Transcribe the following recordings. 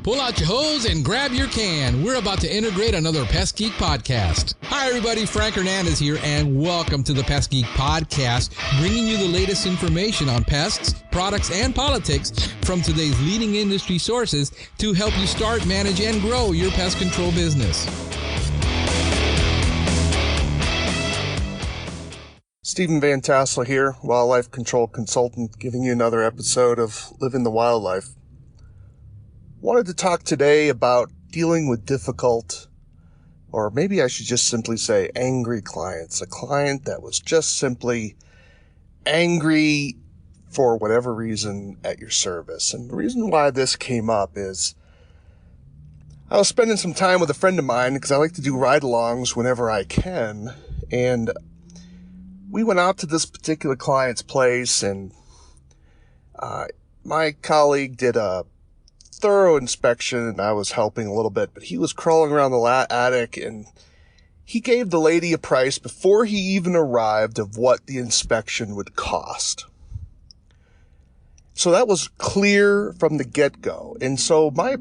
Pull out your hose and grab your can. We're about to integrate another Pest Geek podcast. Hi, everybody. Frank Hernandez here, and welcome to the Pest Geek podcast, bringing you the latest information on pests, products, and politics from today's leading industry sources to help you start, manage, and grow your pest control business. Stephen Vantassel here, wildlife control consultant, giving you another episode of Living the Wildlife. Wanted to talk today about dealing with difficult, or maybe I should just simply say angry clients. A client that was just simply angry for whatever reason at your service. And the reason why this came up is I was spending some time with a friend of mine because I like to do ride-alongs whenever I can. And we went out to this particular client's place, and my colleague did a thorough inspection, and I was helping a little bit, but he was crawling around the attic, and he gave the lady a price before he even arrived of what the inspection would cost. So that was clear from the get-go. And so my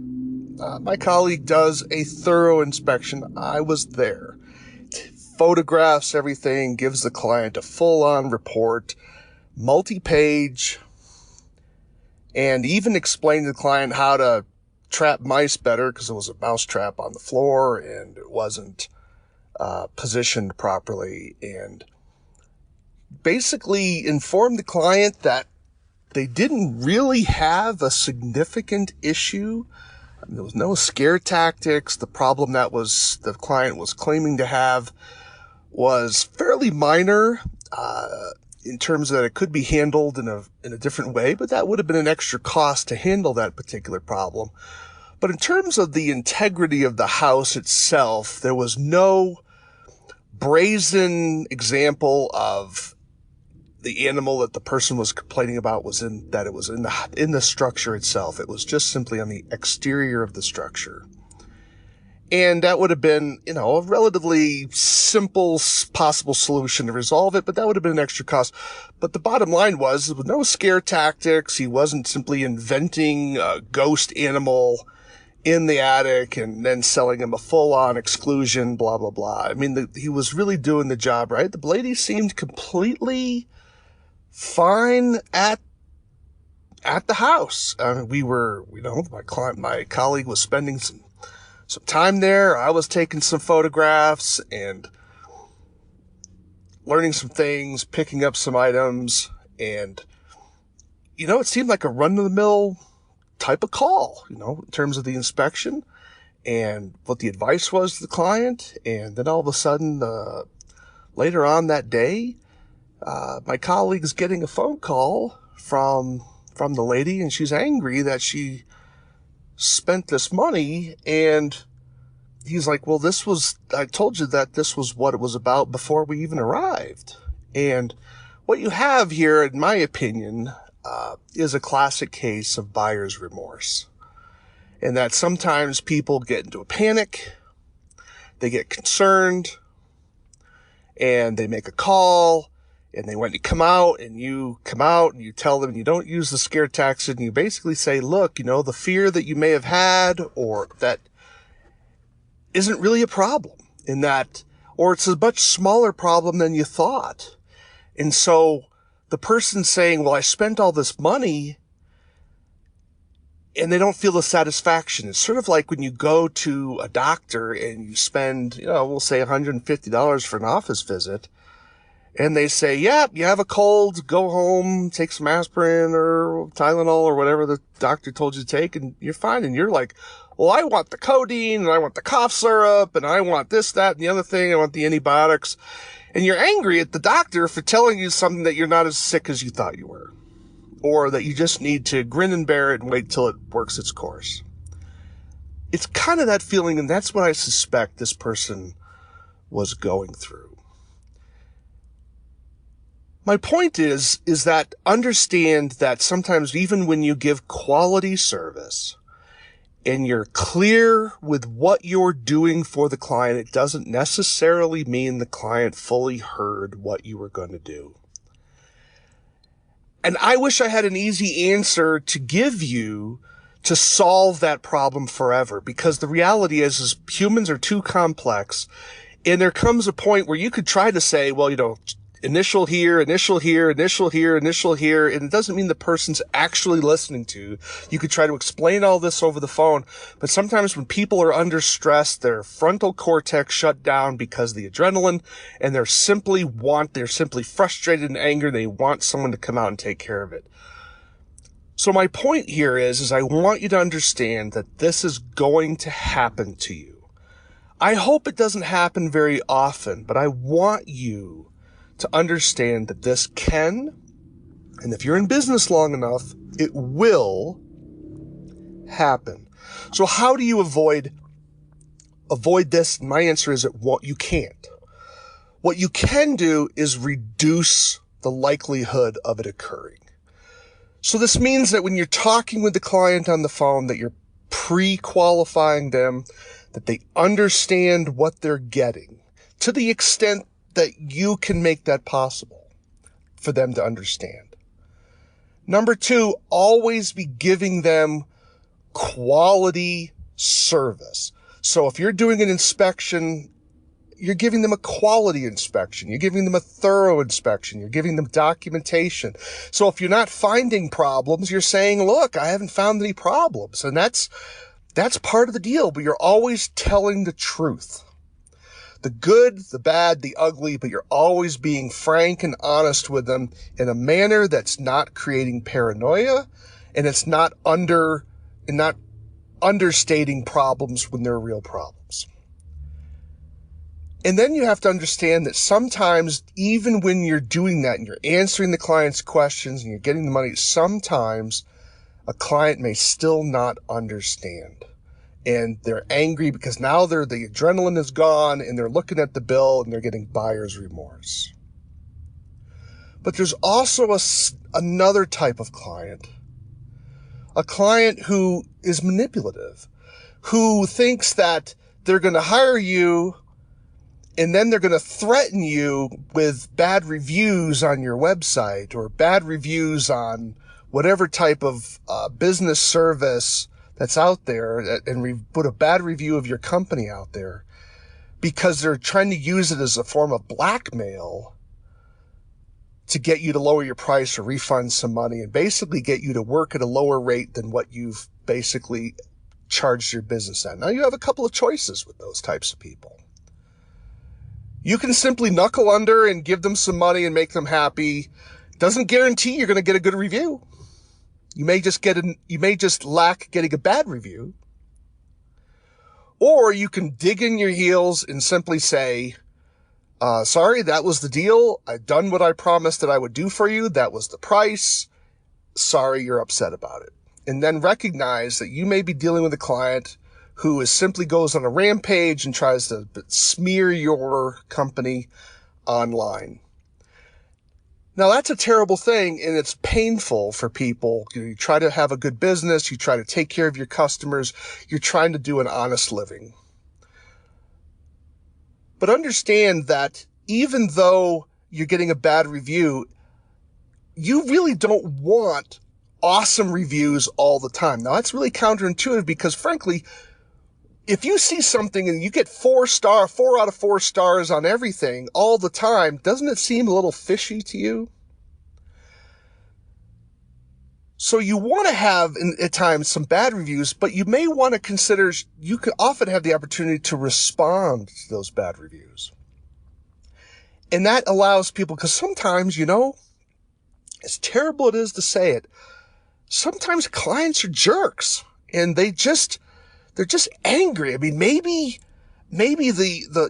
colleague does a thorough inspection. I was there. Photographs everything, gives the client a full-on report, multi-page, and even explained to the client how to trap mice better because there was a mouse trap on the floor and it wasn't positioned properly, and basically informed the client that they didn't really have a significant issue. There was no scare tactics. The problem that the client was claiming to have was fairly minor, in terms that it could be handled in a different way, but that would have been an extra cost to handle that particular problem. But in terms of the integrity of the house itself, there was no brazen example of the animal that the person was complaining about was in the structure itself. It was just simply on the exterior of the structure. And that would have been, a relatively simple possible solution to resolve it, but that would have been an extra cost. But the bottom line was, there was no scare tactics. He wasn't simply inventing a ghost animal in the attic and then selling him a full-on exclusion, blah, blah, blah. I mean, he was really doing the job right. The lady seemed completely fine at the house. My colleague was spending some time there. I was taking some photographs and learning some things, picking up some items, and, it seemed like a run-of-the-mill type of call, in terms of the inspection and what the advice was to the client. And then all of a sudden, later on that day, my colleague's getting a phone call from the lady, and she's angry that she spent this money, and he's like, well, I told you that this was what it was about before we even arrived. And what you have here, in my opinion, is a classic case of buyer's remorse. And that sometimes people get into a panic, they get concerned, and they make a call, and they want to come out, and you tell them you don't use the scare tactics, and you basically say, look, the fear that you may have had, or that isn't really a problem or it's a much smaller problem than you thought. And so the person saying, well, I spent all this money, and they don't feel the satisfaction. It's sort of like when you go to a doctor and you spend, we'll say $150 for an office visit, and they say, yeah, you have a cold, go home, take some aspirin or Tylenol or whatever the doctor told you to take, and you're fine. And you're like, well, I want the codeine, and I want the cough syrup, and I want this, that, and the other thing. I want the antibiotics. And you're angry at the doctor for telling you something that you're not as sick as you thought you were, or that you just need to grin and bear it and wait till it works its course. It's kind of that feeling, and that's what I suspect this person was going through. My point is that understand that sometimes even when you give quality service and you're clear with what you're doing for the client, it doesn't necessarily mean the client fully heard what you were going to do. And I wish I had an easy answer to give you to solve that problem forever, because the reality is humans are too complex, and there comes a point where you could try to say, well, initial here, initial here, initial here, initial here, and it doesn't mean the person's actually listening to you. You could try to explain all this over the phone, but sometimes when people are under stress, their frontal cortex shut down because of the adrenaline, and they're simply frustrated and angry. They want someone to come out and take care of it. So my point here is I want you to understand that this is going to happen to you. I hope it doesn't happen very often, but I want you to understand that this can, and if you're in business long enough, it will happen. So how do you avoid this? My answer is you can't. What you can do is reduce the likelihood of it occurring. So this means that when you're talking with the client on the phone, that you're pre-qualifying them, that they understand what they're getting to the extent that you can make that possible for them to understand. Number 2, always be giving them quality service. So if you're doing an inspection, you're giving them a quality inspection. You're giving them a thorough inspection. You're giving them documentation. So if you're not finding problems, you're saying, look, I haven't found any problems. And that's part of the deal, but you're always telling the truth. The good, the bad, the ugly, but you're always being frank and honest with them in a manner that's not creating paranoia, and it's not understating problems when they're real problems. And then you have to understand that sometimes, even when you're doing that and you're answering the client's questions and you're getting the money, sometimes a client may still not understand. And they're angry because now the adrenaline is gone and they're looking at the bill and they're getting buyer's remorse. But there's also another type of client, a client who is manipulative, who thinks that they're going to hire you and then they're going to threaten you with bad reviews on your website or bad reviews on whatever type of business service that's out there, and put a bad review of your company out there because they're trying to use it as a form of blackmail to get you to lower your price or refund some money and basically get you to work at a lower rate than what you've basically charged your business at. Now, you have a couple of choices with those types of people. You can simply knuckle under and give them some money and make them happy. Doesn't guarantee you're going to get a good review. You may just lack getting a bad review. Or you can dig in your heels and simply say, sorry, that was the deal. I've done what I promised that I would do for you. That was the price. Sorry, you're upset about it. And then recognize that you may be dealing with a client who simply goes on a rampage and tries to smear your company online. Now, that's a terrible thing, and it's painful for people. You try to have a good business. You try to take care of your customers. You're trying to do an honest living. But understand that even though you're getting a bad review, you really don't want awesome reviews all the time. Now, that's really counterintuitive because, frankly, if you see something and you get 4 out of 4 stars on everything all the time, doesn't it seem a little fishy to you? So you want to have, at times, some bad reviews, but you may want to consider, you could often have the opportunity to respond to those bad reviews. And that allows people, because sometimes, as terrible it is to say it, sometimes clients are jerks and they're just angry. I mean, maybe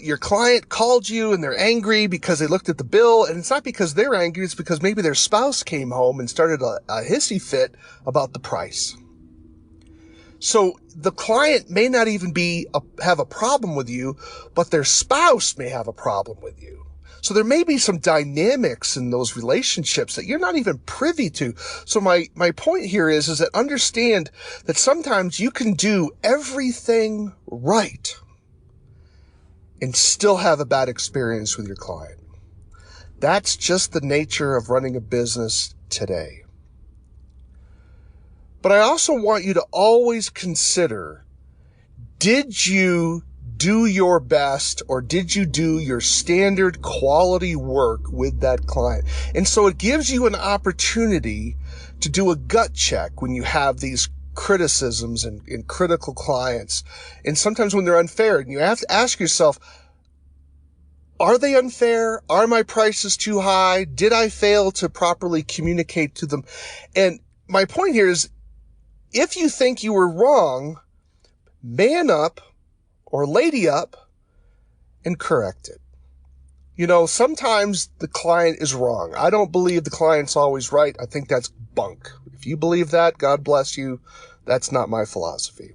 your client called you and they're angry because they looked at the bill, and it's not because they're angry, it's because maybe their spouse came home and started a hissy fit about the price. So the client may not even have a problem with you, but their spouse may have a problem with you. So there may be some dynamics in those relationships that you're not even privy to. So my point here is that understand that sometimes you can do everything right and still have a bad experience with your client. That's just the nature of running a business today. But I also want you to always consider, did you do your best, or did you do your standard quality work with that client? And so it gives you an opportunity to do a gut check when you have these criticisms and critical clients. And sometimes when they're unfair, and you have to ask yourself, are they unfair? Are my prices too high? Did I fail to properly communicate to them? And my point here is, if you think you were wrong, man up or lady up and correct it. Sometimes the client is wrong. I don't believe the client's always right. I think that's bunk. If you believe that, God bless you. That's not my philosophy.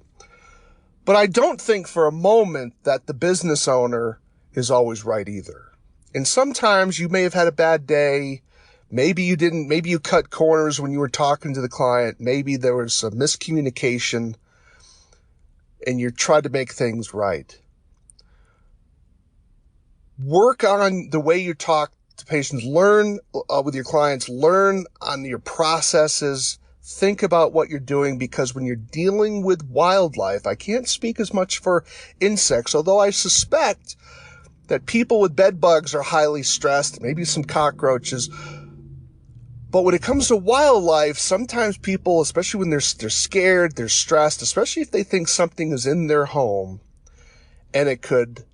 But I don't think for a moment that the business owner is always right either. And sometimes you may have had a bad day. Maybe you didn't. Maybe you cut corners when you were talking to the client. Maybe there was a miscommunication and you tried to make things right. Work on the way you talk to patients. Learn with your clients. Learn on your processes. Think about what you're doing, because when you're dealing with wildlife, I can't speak as much for insects, although I suspect that people with bed bugs are highly stressed, maybe some cockroaches. But when it comes to wildlife, sometimes people, especially when they're scared, they're stressed, especially if they think something is in their home and it could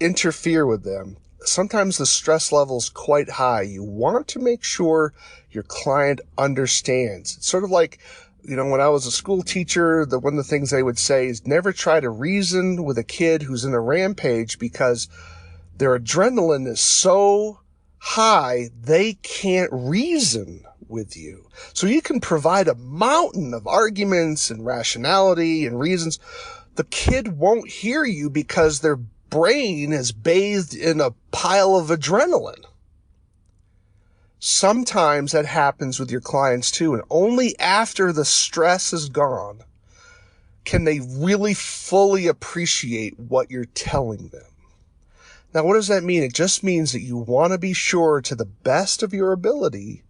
interfere with them, sometimes the stress level is quite high. You want to make sure your client understands. It's sort of like, when I was a school teacher, one of the things they would say is never try to reason with a kid who's in a rampage, because their adrenaline is so high, they can't reason with you. So you can provide a mountain of arguments and rationality and reasons. The kid won't hear you because their brain is bathed in a pile of adrenaline. Sometimes that happens with your clients too, and only after the stress is gone can they really fully appreciate what you're telling them. Now, what does that mean? It just means that you want to be sure, to the best of your ability,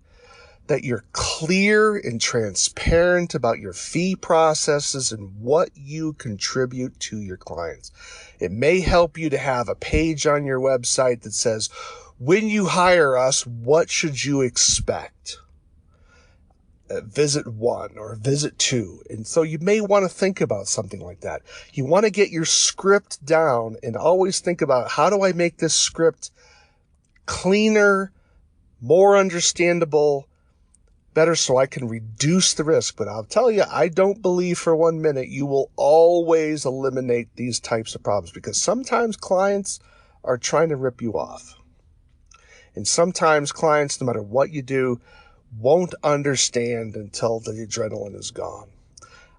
that you're clear and transparent about your fee processes and what you contribute to your clients. It may help you to have a page on your website that says, when you hire us, what should you expect? Visit 1 or visit 2. And so you may want to think about something like that. You want to get your script down and always think about, how do I make this script cleaner, more understandable, better, so I can reduce the risk. But I'll tell you, I don't believe for 1 minute you will always eliminate these types of problems, because sometimes clients are trying to rip you off. And sometimes clients, no matter what you do, won't understand until the adrenaline is gone.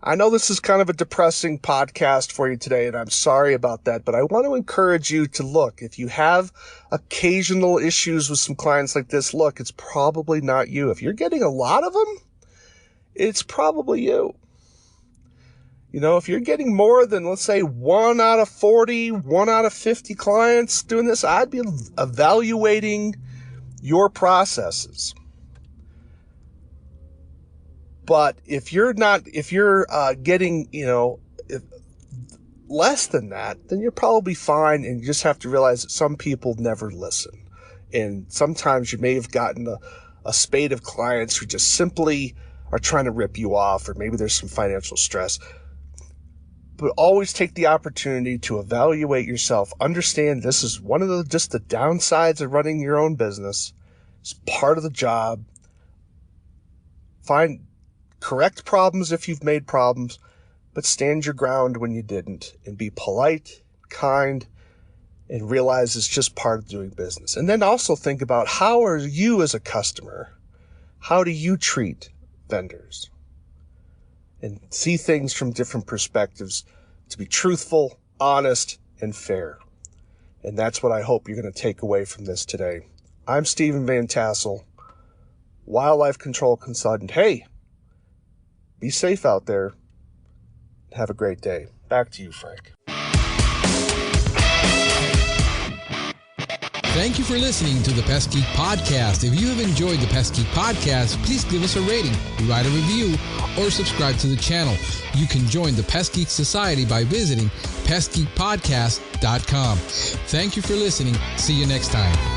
I know this is kind of a depressing podcast for you today, and I'm sorry about that, but I want to encourage you to look. If you have occasional issues with some clients like this, look, it's probably not you. If you're getting a lot of them, it's probably you. If you're getting more than, let's say, 1 out of 40, 1 out of 50 clients doing this, I'd be evaluating your processes. But if you're getting, less than that, then you're probably fine. And you just have to realize that some people never listen. And sometimes you may have gotten a spate of clients who just simply are trying to rip you off, or maybe there's some financial stress. But always take the opportunity to evaluate yourself. Understand this is one of the downsides of running your own business. It's part of the job. Correct problems if you've made problems, but stand your ground when you didn't, and be polite, kind, and realize it's just part of doing business. And then also think about, how are you as a customer? How do you treat vendors? And see things from different perspectives, to be truthful, honest, and fair. And that's what I hope you're going to take away from this today. I'm Stephen Vantassel, wildlife control consultant. Hey, be safe out there. Have a great day. Back to you, Frank. Thank you for listening to the Pest Geek Podcast. If you have enjoyed the Pest Geek Podcast, please give us a rating, write a review, or subscribe to the channel. You can join the Pest Geek Society by visiting pestgeekpodcast.com. Thank you for listening. See you next time.